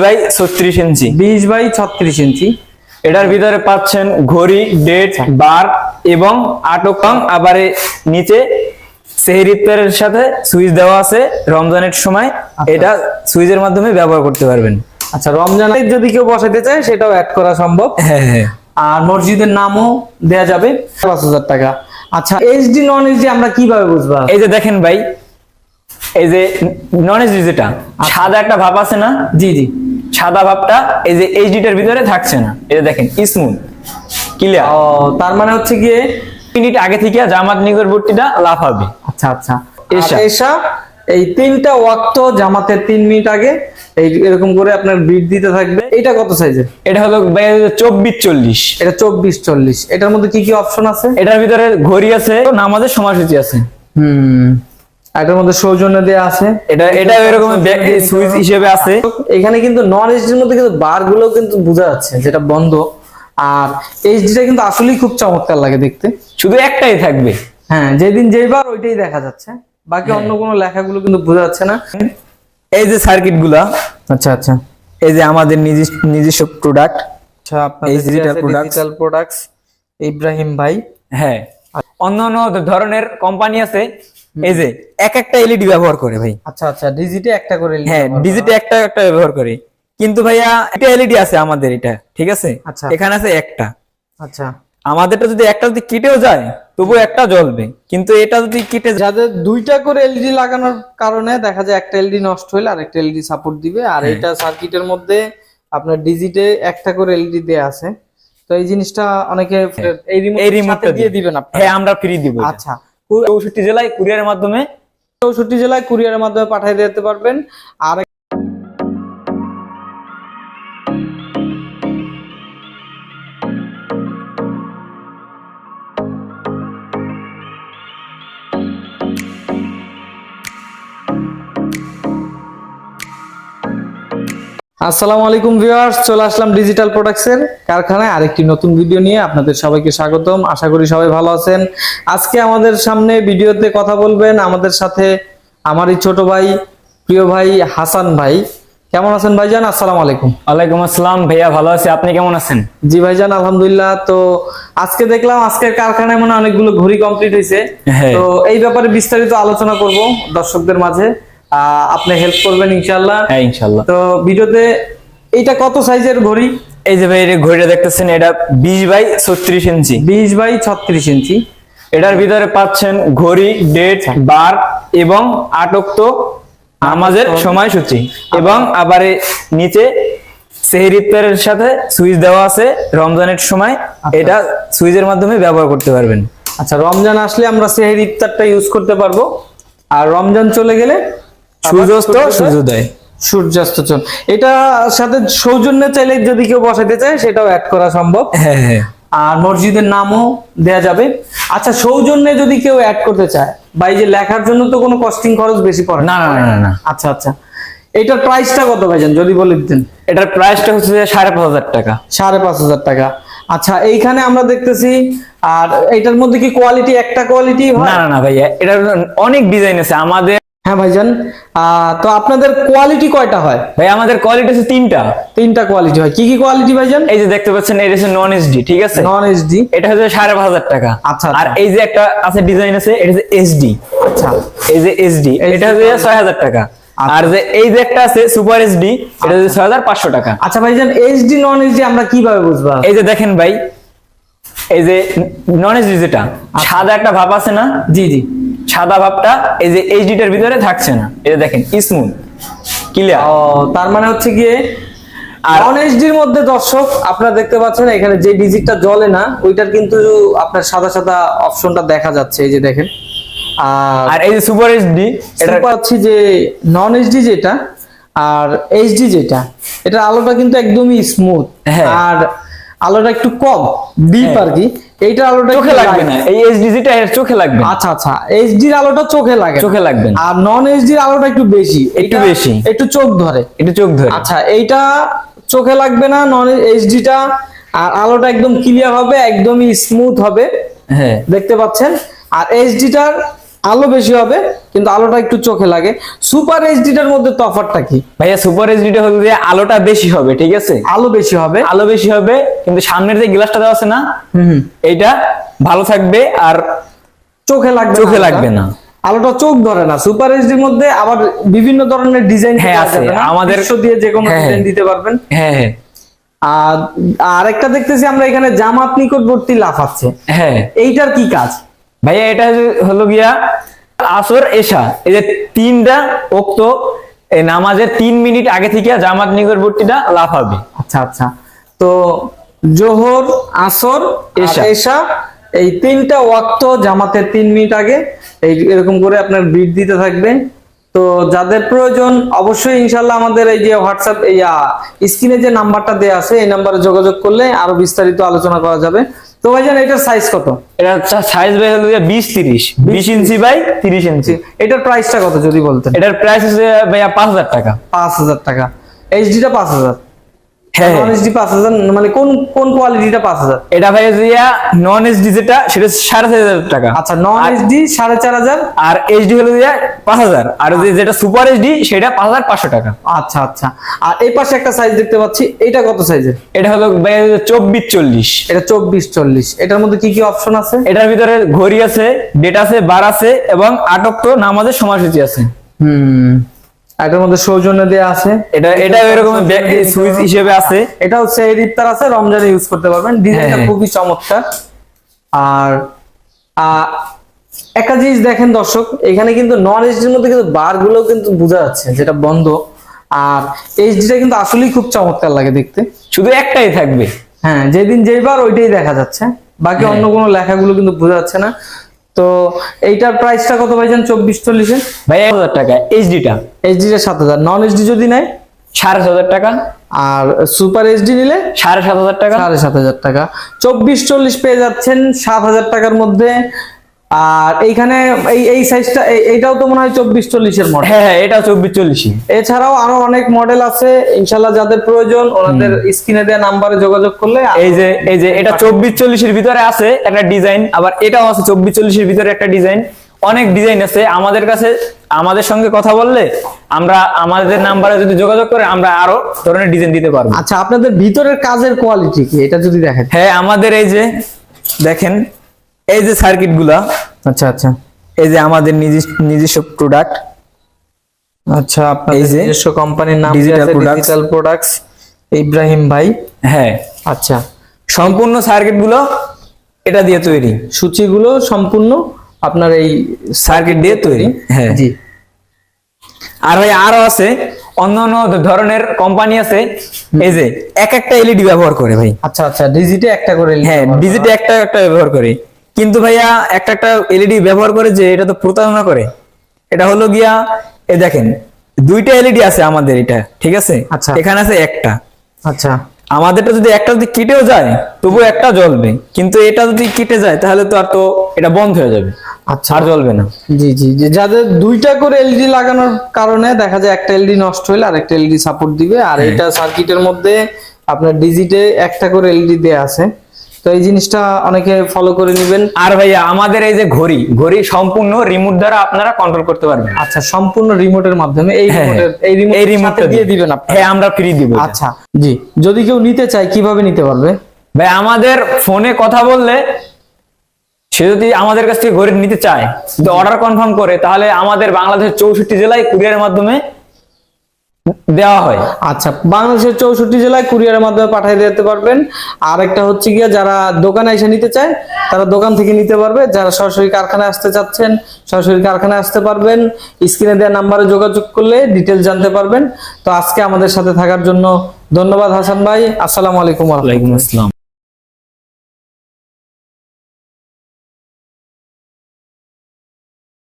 By 36 inch 20 by 36 ইঞ্চি। এটার ভিতরে পাচ্ছেন ঘড়ি, ডেট, বার এবং আটকং। আবার নিচে সেহরি ইফতারের সাথে সুইচ দেওয়া আছে রমজানের সময়। এটা সুইচের মাধ্যমে ব্যবহার করতে পারবেন। আচ্ছা, রমজানে যদি কেউ বসাতে চায় সেটাও অ্যাড করা সম্ভব। হ্যাঁ হ্যাঁ। আর মসজিদের নামও দেয়া যাবে। 5000 টাকা। আচ্ছা, এইচডি নন এইচডি আমরা কিভাবে বুঝবো? এই যে দেখেন ভাই, এই যে নন এইচডি যেটা সাদা একটা ভাব আছে না, জি জি, সাদা ভাবটা এই যে এইচডিটার ভিতরে থাকছে না। এই যে দেখেন স্মুথ ক্লিয়ার। ও, তার মানে হচ্ছে গিয়ে মিনিট আগে থেকে জামাত নিকটবর্তীটা লাফাবে। আচ্ছা আচ্ছা, এশা। এশা এই 3টা ওয়াক্ত জামাতের 3 মিনিট আগে এই এরকম করে আপনার বিট দিতে থাকবে। এটা কত সাইজের? এটা হলো 24-40। এটা 24-40। এটার মধ্যে কি কি অপশন আছে? এটার ভিতরে ঘড়ি আছে, নামাজের সময়সূচি আছে। এটার মধ্যে সৌজন্য দেয়া আছে। এটা এরকম সুইচ হিসেবে আছে। এখানে কিন্তু নন এইচডির মধ্যে কিন্তু বার গুলো কিন্তু বোঝা যাচ্ছে যেটা বন্ধ। আর এইচডিটা কিন্তু আসলেই খুব চমৎকার লাগে দেখতে। শুধু একটাই থাকবে। হ্যাঁ, যেদিন যেবার ওইটাই দেখা যাচ্ছে, বাকি অন্য কোনো লেখাগুলো কিন্তু বোঝা যাচ্ছে না। এই যে সার্কিট গুলা, আচ্ছা আচ্ছা, এই যে আমাদের নিজস্ব প্রোডাক্ট। আচ্ছা, আপনাদের ডিজিটাল প্রোডাক্টস ইব্রাহিম ভাই। হ্যাঁ, অন্যান্য ধরনের কোম্পানি আছে, এই যে এক একটা এলইডি ব্যবহার করে ভাই। আচ্ছা আচ্ছা, ডিজিটে একটা করে হ্যাঁ, ডিজিটে একটা একটা ব্যবহার করে, কিন্তু ভাইয়া এটা এলইডি আছে আমাদের এটা, ঠিক আছে? আচ্ছা, এখানে আছে একটা। আচ্ছা, আমাদেরটা যদি একটা যদি কেটেও যায় তবু একটা জ্বলবে, কিন্তু এটা যদি কেটে যায়, যাদের 2টা করে এলইডি লাগানোর কারণে দেখা যায় একটা এলইডি নষ্ট হলে আরেকটা এলইডি সাপোর্ট দিবে। আর এটা সার্কিটের মধ্যে আপনার ডিজিটে একটা করে এলইডি দেয়া আছে। তো এই জিনিসটা অনেকে এই রিমোটটা দিয়ে দিবেন আপনারা? হ্যাঁ, আমরা ফ্রি দিব। আচ্ছা, 64 জেলায় কুরিয়ারের মাধ্যমে 64 জেলায় কুরিয়ারের মাধ্যমে পাঠিয়ে দিতে পারবেন। আর আসসালামু আলাইকুম ভিউয়ার্স, চলে আসলাম ডিজিটাল প্রোডাক্টসের কারখানায় আরেকটি নতুন ভিডিও নিয়ে। আপনাদের সবাইকে স্বাগতম। আশা করি সবাই ভালো আছেন। আজকে আমাদের সামনে ভিডিওতে কথা বলবেন আমাদের সাথে আমারই ছোট ভাই, প্রিয় ভাই হাসান ভাই। কেমন আছেন ভাইজান? আসসালামু আলাইকুম। ওয়ালাইকুম আসসালাম ভাইয়া, ভালো আছি, আপনি কেমন আছেন? জি ভাইজান, আলহামদুলিল্লাহ। তো আজকে দেখলাম আজকের কারখানায় মনে হয় অনেকগুলো ঘড়ি কমপ্লিট হয়েছে। তো এই ব্যাপারে বিস্তারিত আলোচনা করব দর্শকদের মাঝে। আপনি হেল্প করবেন ইনশাআল্লাহ। হ্যাঁ ইনশাআল্লাহ। তো ভিডিওতে এইটা কত সাইজের ঘড়ি? এই যে ভাই, ঘড়িটা দেখতেছেন, এটা 20 বাই 36 ইঞ্চি 20 বাই 36 ইঞ্চি। এটার ভিতরে পাচ্ছেন ঘড়ি, ডেট, বার এবং আটক নামাজের সময়সূচি। এবং আবার নিচে সেহরি ইফতারের সাথে সুইচ দেওয়া আছে রমজানের সময়। এটা সুইচের মাধ্যমে ব্যবহার করতে পারবেন। আচ্ছা, রমজান আসলে আমরা সেহরি ইফতারটা ইউজ করতে পারবো, আর রমজান চলে গেলে সূর্যাস্ত, সূর্যোদয়, সূর্যাস্তচন। এটা সাথে সৌজন্য চাইলে যদি কেউ বসাতে চায় সেটাও অ্যাড করা সম্ভব। হ্যাঁ হ্যাঁ। আর মসজিদের নামও দেয়া যাবে। আচ্ছা, সৌজন্যে যদি কেউ অ্যাড করতে চায়, বা এই যে লেখার জন্য তো কোনো কস্টিং খরচ বেশি পড়ে না না না না। আচ্ছা আচ্ছা, এটার প্রাইসটা কত ভাইজান যদি বলে দিতেন? এটার প্রাইসটা হচ্ছে 5,500 টাকা। 5,500 টাকা। আচ্ছা, এইখানে আমরা দেখতেছি, আর এটার মধ্যে কি কোয়ালিটি একটা কোয়ালিটি হয়? না না না ভাইয়া, এটার অনেক ডিজাইন আছে আমাদের। হ্যাঁ ভাইজান, তো আপনাদের কোয়ালিটি কয়টা হয়? ভাই আমাদের কোয়ালিটি আছে 3টা কোয়ালিটি হয়। কি কি কোয়ালিটি ভাইজান? এই যে দেখতে পাচ্ছেন, এটা হচ্ছে নন এইচডি, ঠিক আছে? নন এইচডি, এটা হচ্ছে 5,500 টাকা। আচ্ছা, আর এই যে একটা আছে ডিজাইন আছে, এটা হচ্ছে এইচডি। আচ্ছা, এই যে এইচডি, এটা হচ্ছে 6,000 টাকা। আর যে এই যে একটা আছে সুপার এইচডি, এটা হচ্ছে 6,500 টাকা। আচ্ছা ভাইজান, এইচডি নন এইচডি আমরা কিভাবে বুঝবো? এই যে দেখেন ভাই, এই যে নন এইচডি যেটা সাদা একটা ভাব আছে না, জি জি, সাদা ভাবটা এই যে এইচডিটার ভিতরে থাকছে না। এই যে দেখেন স্মুথ ক্লিয়ার। ও, তার মানে হচ্ছে গিয়ে আর নন এইচডির মধ্যে দর্শক আপনারা দেখতে পাচ্ছেন এখানে যে ডিজিটটা জ্বলে না, ওইটার কিন্তু আপনার সাদা সাদা অপশনটা দেখা যাচ্ছে। এই যে দেখেন। আর এই যে সুপার এইচডি, এটা পাচ্ছি যে নন এইচডি যেটা আর এইচডি যেটা, এটা আলোটা কিন্তু একদমই স্মুথ। আর আলোটা একটু কম ডিপ আর কি। এইটার আলোটা চোখে লাগবে না, এই এইচডি যেটা এর চোখে লাগবে। আচ্ছা আচ্ছা, এইচডির আলোটা চোখে লাগে, চোখে লাগবে। আর নন এইচডির আলোটা একটু বেশি, একটু চোখ ধরে, একটু চোখ ধরে। আচ্ছা, এইটা চোখে লাগবে না নন এইচডিটা, আর আলোটা একদম ক্লিয়ার হবে, একদমই স্মুথ হবে। হ্যাঁ, দেখতে পাচ্ছেন। আর এইচডিটার আলো বেশি হবে কিন্তু আলোটা একটু চোখে লাগে। সুপার এইচডিটার মধ্যে তফাৎটা কি? ভাইয়া সুপার এইচডিটা হলো যে আলোটা বেশি হবে, ঠিক আছে, আলো বেশি হবে, আলো বেশি হবে, কিন্তু সামনের যে গ্লাসটা দেওয়া আছে না, এইটা ভালো থাকবে আর চোখে লাগবে চোখে না, লাগবে না, আলোটা চোখ ধরে না। সুপার এইচডির মধ্যে আবার বিভিন্ন ধরনের ডিজাইন আছে আমাদের দিয়ে যে কোনো ডিজাইন দিতে পারবেন। হ্যাঁ হ্যাঁ। আর আরেকটা দেখতেছি আমরা এখানে জামাত নিকটবর্তী লাফাচ্ছে, হ্যাঁ এইটার কি কাজ? ভাইয়া এটা হলো গিয়া আসর এশা, এই যে তিনটা ওক্ত এই নামাজের 3 মিনিট আগে থেকে জামাত নিকটবর্তীটা লাফাবে। আচ্ছা আচ্ছা, তো জোহর, আসর, এশা। এশা এই তিনটা ওয়াক্ত জামাতের 3 মিনিট আগে এরকম করে আপনার বিট দিতে থাকবে। তো যাদের প্রয়োজন অবশ্যই ইনশাল্লাহ আমাদের এই যে হোয়াটসঅ্যাপ স্ক্রিনে যে নাম্বারটা দেয়া আছে এই নাম্বারে যোগাযোগ করলে আরো বিস্তারিত আলোচনা করা যাবে। তো ভাইজান এটার সাইজ কত? এটা সাইজ ভাই হলো 20 ইঞ্চি বাই 30 ইঞ্চি। এটার প্রাইসটা কত যদি বলতেন? এটার প্রাইস হচ্ছে ভাইয়া 5000 টাকা। 5000 টাকা। এইচডিটা 5000। হ্যাঁ নন এইচডি 5000, মানে কোন কোন কোয়ালিটিটা 5000? এটা ভাইয়া জিয়া নন এইচডি যেটা সেটা 4500 টাকা। আচ্ছা, নন এইচডি 4500 আর এইচডি হলো জিয়া 5000, আর যেটা সুপার এইচডি সেটা 5500 টাকা। আচ্ছা আচ্ছা। আর এই পাশে একটা সাইজ দেখতে পাচ্ছি, এটা কত সাইজের? এটা হলো ভাইয়া 24-40। এটা 24-40। এটার মধ্যে কি কি অপশন আছে? এটার ভিতরে ঘড়ি আছে, ডেট আছে, বার আছে এবং আটক নামাজের সময়সূচি আছে। এটার মধ্যে সৌজন্য দেয়া আছে। এটা এরকম সুইচ হিসেবে আছে। এটা হচ্ছে এই ইফতার আছে, রমজানে ইউজ করতে পারবেন। ডিজাইনটা খুবই চমৎকার। আর একটা জিনিস দেখেন দর্শক, এখানে কিন্তু নন এইচডির মধ্যে কিন্তু বার গুলো কিন্তু বোঝা যাচ্ছে যেটা বন্ধ, আর এইচডিটা কিন্তু আসলেই খুব চমৎকার লাগে দেখতে। শুধু একটাই থাকবে, হ্যাঁ, যেদিন যেই বার ওইটাই দেখা যাচ্ছে, বাকি অন্য কোনো লেখাগুলো কিন্তু বোঝা যাচ্ছে না। তো এইটার প্রাইসটা কত ভাইজান? 24-40 এর ভাই 1000 টাকা এইচডিটা। এইচডিটা 7000। নন এইচডি যদি নেয় 7500 টাকা। আর সুপার এইচডি নিলে 7500 টাকা। 7500 টাকা। 24-40 পেয়ে যাচ্ছেন 7000 টাকার মধ্যে। আর এইখানে এই সাইজটা এইটাও তো মনে হয় 24-40 এর মডেল। হ্যাঁ হ্যাঁ, এটা 24-40। এছাড়াও আরো অনেক মডেল আছে, ইনশাআল্লাহ যাদের প্রয়োজন ওনাদের স্ক্রিনে দেওয়া নাম্বারে যোগাযোগ করলে। এই যে এটা 24-40 এর ভিতরে আছে একটা ডিজাইন, আবার এটাও আছে 24-40 এর ভিতরে একটা ডিজাইন। অনেক ডিজাইন আছে আমাদের কাছে। আমাদের সঙ্গে কথা বললে আমরা আমাদের নাম্বারে যদি যোগাযোগ করে আমরা আরো ধরনের ডিজাইন দিতে পারবো। আচ্ছা, আপনাদের ভিতরের কাজের কোয়ালিটি কি এটা যদি দেখেন? হ্যাঁ, আমাদের এই যে দেখেন, এই যে সার্কিট গুলা, আচ্ছা আচ্ছা, এই যে আমাদের নিজস্ব প্রোডাক্ট। আচ্ছা, আপনাদের নিজস্ব কোম্পানির নাম ডিজিটাল প্রোডাক্টস, ইব্রাহিম ভাই। হ্যাঁ, আচ্ছা, সম্পূর্ণ সার্কিট গুলো এটা দিয়ে তৈরি, সূচিগুলো সম্পূর্ণ আপনার এই সার্কিট দিয়ে তৈরি। হ্যাঁ জি। আর ভাই আরো আছে অন্যান্য ধরনের কোম্পানি আছে, এই যে এক একটা এলইডি ব্যবহার করে ভাই। আচ্ছা আচ্ছা, ডিজিটে একটা করে। হ্যাঁ, ডিজিটে একটা একটা ব্যবহার করে, কিন্তু ভাইয়া একটা একটা এলইডি ব্যবহার করে যে এটা তো প্রতারণা করে। এটা হলো গিয়া এই দেখেন, দুইটা এলইডি আছে আমাদের এটা, ঠিক আছে। আচ্ছা, এখানে আছে একটা। আচ্ছা, আমাদেরটা যদি একটা যদি কেটেও যায় তবু একটা জ্বলবে, কিন্তু এটা যদি কেটে যায় তাহলে তো আর তো এটা বন্ধ হয়ে যাবে। আচ্ছা, আর জ্বলবে না। জি জি জি। যাদের দুইটা করে এলইডি লাগানোর কারণে দেখা যায় একটা এলইডি নষ্ট হলে আরেকটা এলইডি সাপোর্ট দিবে। আর এটা সার্কিটের মধ্যে আপনার ডিজিটে একটা করে এলইডি দেয়া আছে, তো এই জিনিসটা অনেকে ফলো করে নেবেন। আর ভাইয়া আমাদের এই যে ঘড়ি সম্পূর্ণ রিমোট দ্বারা আপনারা কন্ট্রোল করতে পারবেন। আচ্ছা, সম্পূর্ণ রিমোটের মাধ্যমে এই রিমোটটা দিয়ে দিবেন আপনারা? হ্যাঁ, আমরা ফ্রি দিব। আচ্ছা জি। যদি কেউ নিতে চায় কিভাবে নিতে পারবে ভাই? আমাদের ফোনে কথা বললে, সে যদি আমাদের কাছ থেকে ঘড়ি নিতে চায়, যদি অর্ডার কনফার্ম করে, তাহলে আমাদের বাংলাদেশের 64 জেলায় কুরিয়ারের মাধ্যমে দেওয়া হয়। আচ্ছা, বাংলাদেশের 64 জেলায় কুরিয়ারের মাধ্যমে পাঠিয়ে দিতে পারবেন। আর একটা হচ্ছে গিয়া যারা দোকানে এসে নিতে চায় তারা দোকান থেকে নিতে পারবে। যারা সরাসরি কারখানায় আসতে চাচ্ছেন সরাসরি কারখানায় আসতে পারবেন। স্ক্রিনে দেওয়া নাম্বারে যোগাযোগ করলে ডিটেইলস জানতে পারবেন। তো আজকে আমাদের সাথে থাকার জন্য ধন্যবাদ হাসান ভাই। আসসালামু আলাইকুম। ওয়ালাইকুম আসসালাম।